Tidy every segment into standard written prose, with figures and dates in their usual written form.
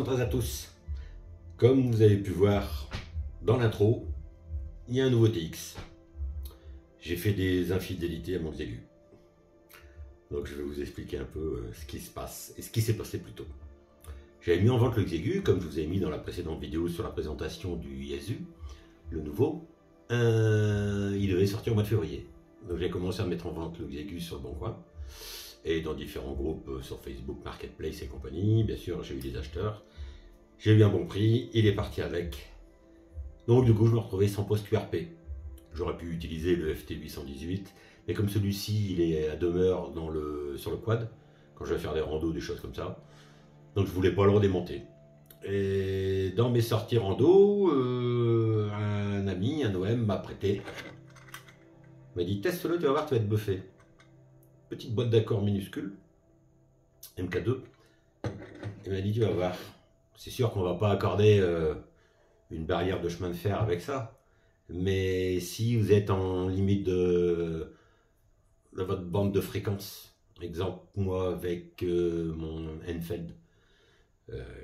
373 à tous. Comme vous avez pu voir dans l'intro, il y a un nouveau TX. J'ai fait des infidélités à mon aigu. Donc je vais vous expliquer un peu ce qui se passe et ce qui s'est passé plus tôt. J'avais mis en vente le Xiegu, comme je vous ai mis dans la précédente vidéo sur la présentation du Yaesu, le nouveau. Il devait sortir au mois de février. Donc j'ai commencé à mettre en vente le Xiegu sur le Bon Coin et dans différents groupes sur Facebook, Marketplace et compagnie. Bien sûr, j'ai eu des acheteurs. J'ai eu un bon prix, il est parti avec. Donc du coup, je me retrouvais sans poste QRP. J'aurais pu utiliser le FT818, mais comme celui-ci, il est à demeure sur le quad, quand je vais faire des randos, des choses comme ça. Donc je voulais pas le redémonter. Et dans mes sorties rando, un ami, un OM m'a prêté. Il m'a dit, teste-le, tu vas voir, tu vas être buffé. Petite boîte d'accord minuscule, MK2. Il m'a dit, tu vas voir. C'est sûr qu'on va pas accorder une barrière de chemin de fer avec ça. Mais si vous êtes en limite de votre bande de fréquence, exemple moi avec mon Enfeld,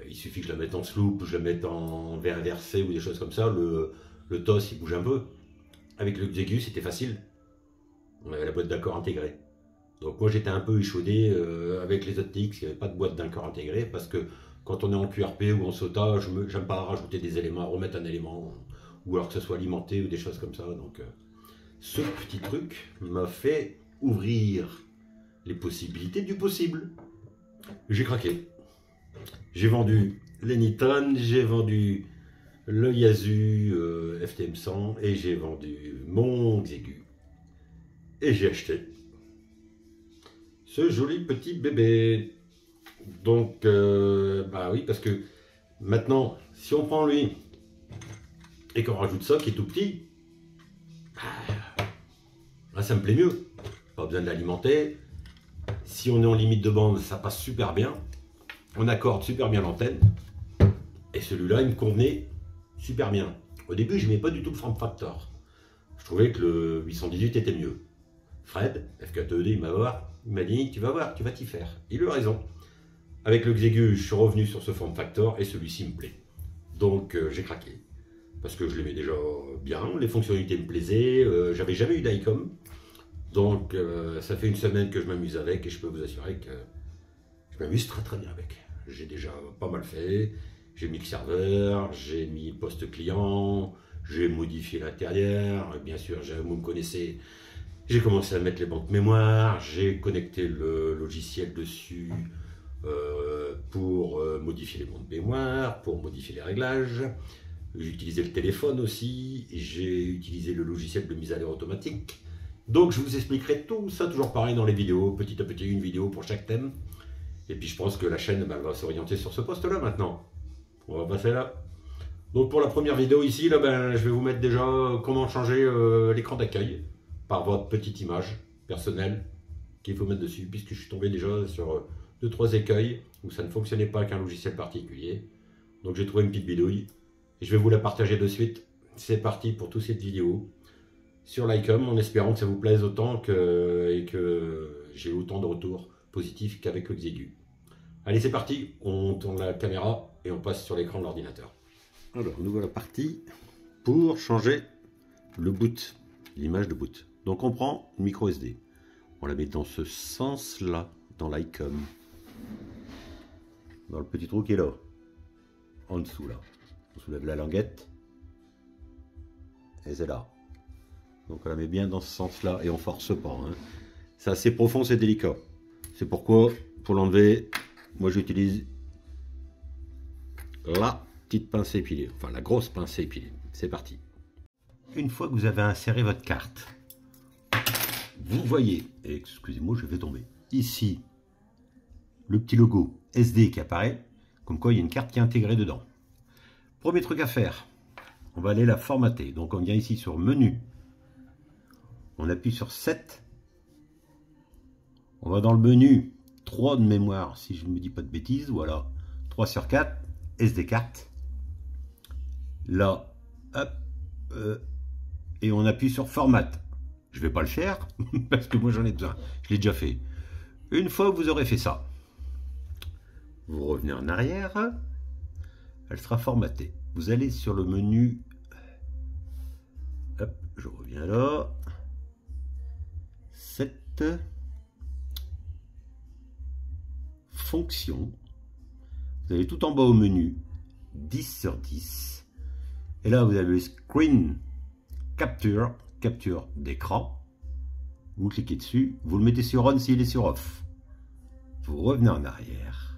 il suffit que je la mette en sloop, je la mette en V inversé ou des choses comme ça, le TOS il bouge un peu. Avec le Xiegu c'était facile, on avait la boîte d'accord intégrée. Donc moi j'étais un peu échaudé avec les autres TX, il n'y avait pas de boîte d'accord intégrée parce que quand on est en QRP ou en SOTA, j'aime pas rajouter des éléments, remettre un élément, ou alors que ce soit alimenté ou des choses comme ça. Donc ce petit truc m'a fait ouvrir les possibilités du possible. J'ai craqué. J'ai vendu les Niton, j'ai vendu le Yaesu FTM100 et j'ai vendu mon Xiegu. Et j'ai acheté ce joli petit bébé. Donc, bah oui, parce que maintenant, si on prend lui et qu'on rajoute ça qui est tout petit, bah, ça me plaît mieux. Pas besoin de l'alimenter. Si on est en limite de bande, ça passe super bien. On accorde super bien l'antenne. Et celui-là, il me convenait super bien. Au début, je n'aimais pas du tout le form factor. Je trouvais que le 818 était mieux. Fred, FK2D, il m'a dit, tu vas voir, tu vas t'y faire. Il a eu raison. Avec le Xiegu, je suis revenu sur ce form factor et celui-ci me plaît. Donc j'ai craqué. Parce que je l'aimais déjà bien, les fonctionnalités me plaisaient, j'avais jamais eu d'ICOM. Donc ça fait une semaine que je m'amuse avec et je peux vous assurer que je m'amuse très très bien avec. J'ai déjà pas mal fait, j'ai mis le serveur, j'ai mis poste client, j'ai modifié l'intérieur, bien sûr, vous me connaissez, j'ai commencé à mettre les banques mémoire, j'ai connecté le logiciel dessus pour modifier les bandes mémoire, pour modifier les réglages. J'ai utilisé le téléphone aussi, j'ai utilisé le logiciel de mise à l'heure automatique. Donc je vous expliquerai tout ça, toujours pareil dans les vidéos, petit à petit, une vidéo pour chaque thème. Et puis je pense que la chaîne elle va s'orienter sur ce poste-là maintenant. On va passer là. Donc pour la première vidéo ici, là, je vais vous mettre déjà comment changer l'écran d'accueil par votre petite image personnelle qu'il faut mettre dessus, puisque je suis tombé déjà sur 2-3 écueils où ça ne fonctionnait pas avec un logiciel particulier. Donc j'ai trouvé une petite bidouille et je vais vous la partager de suite. C'est parti pour toute cette vidéo sur l'ICOM, en espérant que ça vous plaise autant et que j'ai autant de retours positifs qu'avec le Xiegu. Allez, c'est parti, on tourne la caméra et on passe sur l'écran de l'ordinateur. Alors, nous voilà partis pour changer le boot, l'image de boot. Donc on prend une micro SD, on la met dans ce sens-là, dans l'ICOM, dans le petit trou qui est là, en dessous là. On soulève la languette et c'est là. Donc on la met bien dans ce sens-là et on force pas. Hein. C'est assez profond, c'est délicat. C'est pourquoi, pour l'enlever, moi j'utilise la petite pince épilée, enfin la grosse pince épilée. C'est parti. Une fois que vous avez inséré votre carte, vous voyez, excusez-moi, je vais tomber, ici, le petit logo SD qui apparaît, comme quoi il y a une carte qui est intégrée dedans. Premier truc à faire, on va aller la formater. Donc on vient ici sur menu, on appuie sur 7, on va dans le menu 3 de mémoire, si je ne me dis pas de bêtises, voilà, 3 sur 4, SD carte, là, hop, et on appuie sur format. Je ne vais pas le faire, parce que moi j'en ai besoin, je l'ai déjà fait. Une fois que vous aurez fait ça, vous revenez en arrière, elle sera formatée. Vous allez sur le menu, hop, je reviens là, cette fonction, vous allez tout en bas au menu, 10 sur 10, et là vous avez le Screen Capture, capture d'écran, vous cliquez dessus, vous le mettez sur On s'il est sur Off, vous revenez en arrière,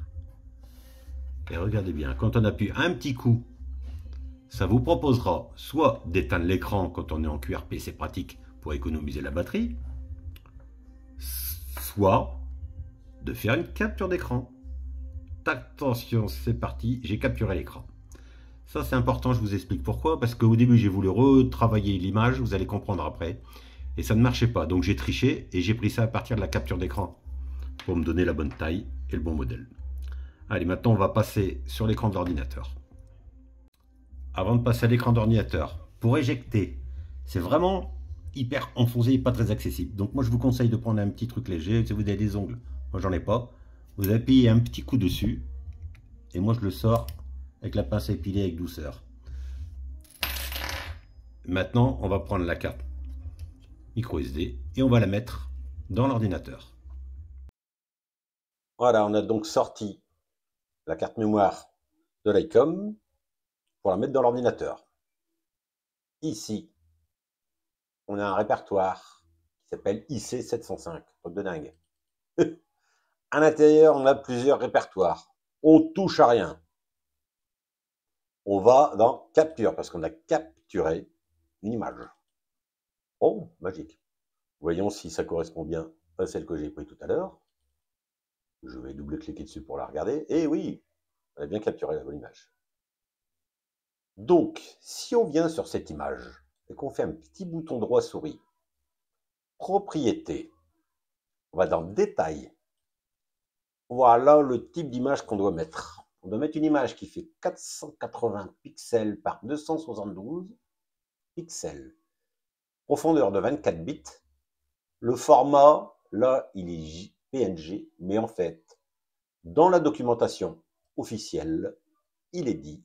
et regardez bien, quand on appuie un petit coup, ça vous proposera soit d'éteindre l'écran quand on est en QRP, c'est pratique pour économiser la batterie, soit de faire une capture d'écran. Attention, c'est parti, j'ai capturé l'écran. Ça c'est important, je vous explique pourquoi, parce qu'au début j'ai voulu retravailler l'image, vous allez comprendre après, et ça ne marchait pas, donc j'ai triché et j'ai pris ça à partir de la capture d'écran pour me donner la bonne taille et le bon modèle. Allez, maintenant on va passer sur l'écran de l'ordinateur. Avant de passer à l'écran d'ordinateur, pour éjecter, c'est vraiment hyper enfoncé et pas très accessible. Donc moi je vous conseille de prendre un petit truc léger. Si vous avez des ongles, moi j'en ai pas, vous appuyez un petit coup dessus et moi je le sors avec la pince à épiler avec douceur. Maintenant on va prendre la carte micro SD et on va la mettre dans l'ordinateur. Voilà, on a donc sorti la carte mémoire de l'ICOM pour la mettre dans l'ordinateur. Ici, on a un répertoire qui s'appelle IC705, truc de dingue. À l'intérieur, on a plusieurs répertoires. On touche à rien. On va dans Capture, parce qu'on a capturé une image. Oh, magique. Voyons si ça correspond bien à celle que j'ai prise tout à l'heure. Je vais double-cliquer dessus pour la regarder. Et oui, on a bien capturé la bonne image. Donc, si on vient sur cette image et qu'on fait un petit bouton droit souris, propriété, on va dans Détail. Voilà le type d'image qu'on doit mettre. On doit mettre une image qui fait 480 pixels par 272 pixels. Profondeur de 24 bits. Le format, là, il est PNG, mais en fait, dans la documentation officielle, il est dit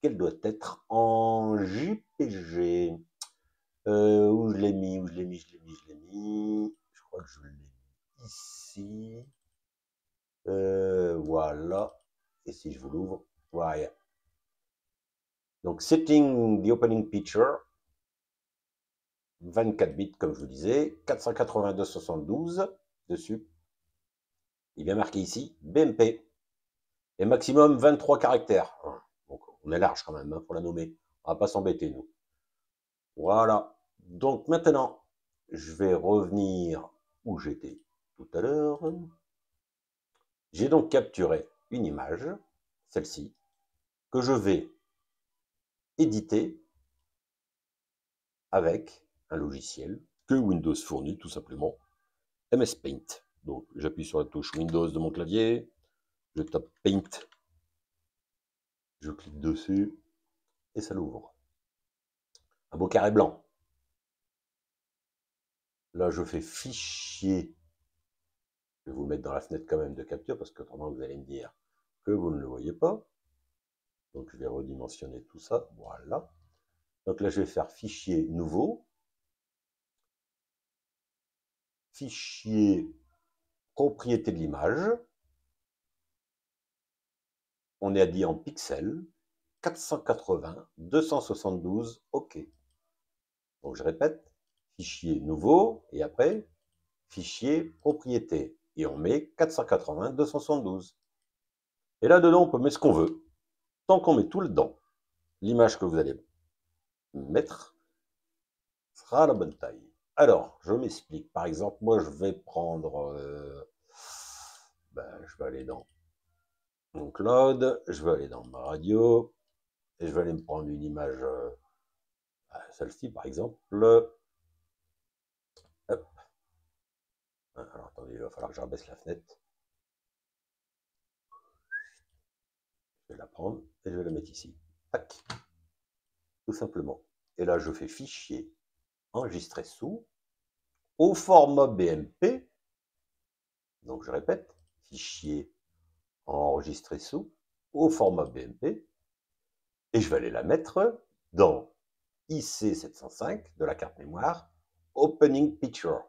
qu'elle doit être en JPG. Où je l'ai mis, je crois que je l'ai mis ici. Voilà. Et si je vous l'ouvre, voilà. Donc, Setting the Opening Picture, 24 bits, comme je vous disais, 482,72 dessus. Il est bien marqué ici, BMP. Et maximum 23 caractères. Donc, on est large quand même, hein, pour la nommer. On va pas s'embêter, nous. Voilà. Donc, maintenant, je vais revenir où j'étais tout à l'heure. J'ai donc capturé une image, celle-ci, que je vais éditer avec un logiciel que Windows fournit tout simplement, MS Paint. Donc j'appuie sur la touche Windows de mon clavier, je tape Paint, je clique dessus et ça l'ouvre. Un beau carré blanc. Là je fais Fichier. Je vais vous mettre dans la fenêtre quand même de capture parce qu'autrement vous allez me dire que vous ne le voyez pas. Donc je vais redimensionner tout ça, voilà. Donc là je vais faire Fichier nouveau. Fichier propriété de l'image. On est dit en pixels. 480, 272, OK. Donc je répète, fichier nouveau, et après, fichier propriété. Et on met 480, 272. Et là-dedans, on peut mettre ce qu'on veut. Tant qu'on met tout dedans, l'image que vous allez mettre sera à la bonne taille. Alors, je m'explique. Par exemple, moi, je vais prendre... je vais aller dans mon cloud, je vais aller dans ma radio, et je vais aller me prendre une image... celle-ci, par exemple. Hop. Alors, attendez, il va falloir que je rabaisse la fenêtre. Je vais la prendre et je vais la mettre ici. Tac. Tout simplement. Et là, je fais fichier, enregistrer sous, au format BMP. Donc, je répète, fichier, enregistrer sous, au format BMP. Et je vais aller la mettre dans IC705 de la carte mémoire, Opening Picture.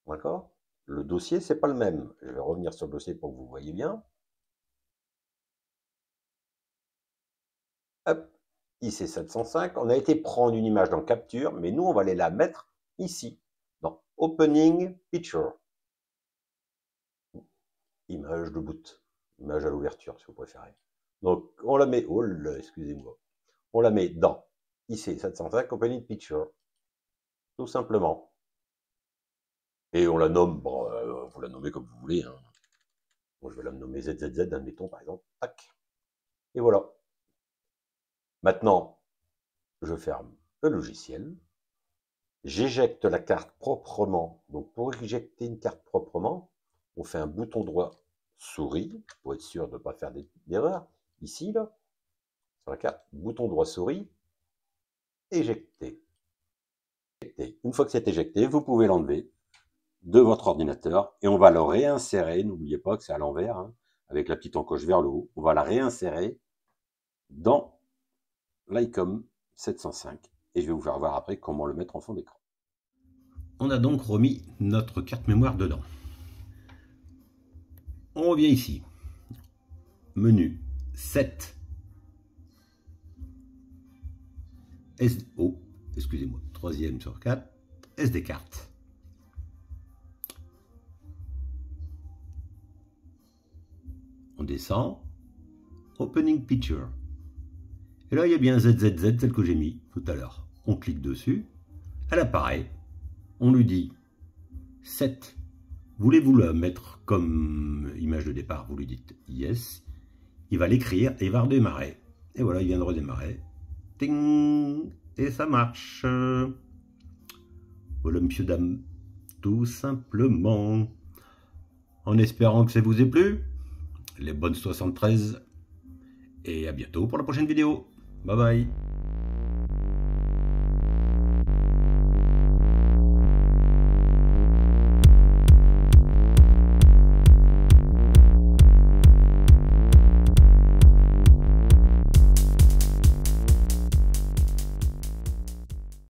D'accord? Le dossier, c'est pas le même. Je vais revenir sur le dossier pour que vous voyez bien. Hop, IC705. On a été prendre une image dans Capture, mais nous, on va aller la mettre ici, dans Opening Picture. Image de boot. Image à l'ouverture, si vous préférez. Donc, on la met, oh là, excusez-moi. On la met dans IC705 Opening Picture. Tout simplement. Et on la nomme, bon, vous la nommez comme vous voulez. Hein. Moi, je vais la nommer ZZZ, admettons, par exemple. Tac. Et voilà. Maintenant, je ferme le logiciel. J'éjecte la carte proprement. Donc, pour éjecter une carte proprement, on fait un bouton droit souris, pour être sûr de ne pas faire d'erreur. Ici, là, sur la carte, bouton droit souris, éjecter. Une fois que c'est éjecté, vous pouvez l'enlever de votre ordinateur et on va le réinsérer. N'oubliez pas que c'est à l'envers, hein, avec la petite encoche vers le haut. On va la réinsérer dans l'ICOM 705 et je vais vous faire voir après comment le mettre en fond d'écran. On a donc remis notre carte mémoire dedans. On revient ici. Menu 7. Excusez-moi, 3e sur 4. SD carte. On descend. Opening Picture. Et là, il y a bien ZZZ, tel que j'ai mis tout à l'heure. On clique dessus. Elle apparaît. On lui dit 7. Voulez-vous la mettre comme image de départ? Vous lui dites yes. Il va l'écrire et il va redémarrer. Et voilà, il vient de redémarrer. Ting! Et ça marche. Voilà, monsieur, dame. Tout simplement. En espérant que ça vous ait plu. Les bonnes 73. Et à bientôt pour la prochaine vidéo. Bye bye.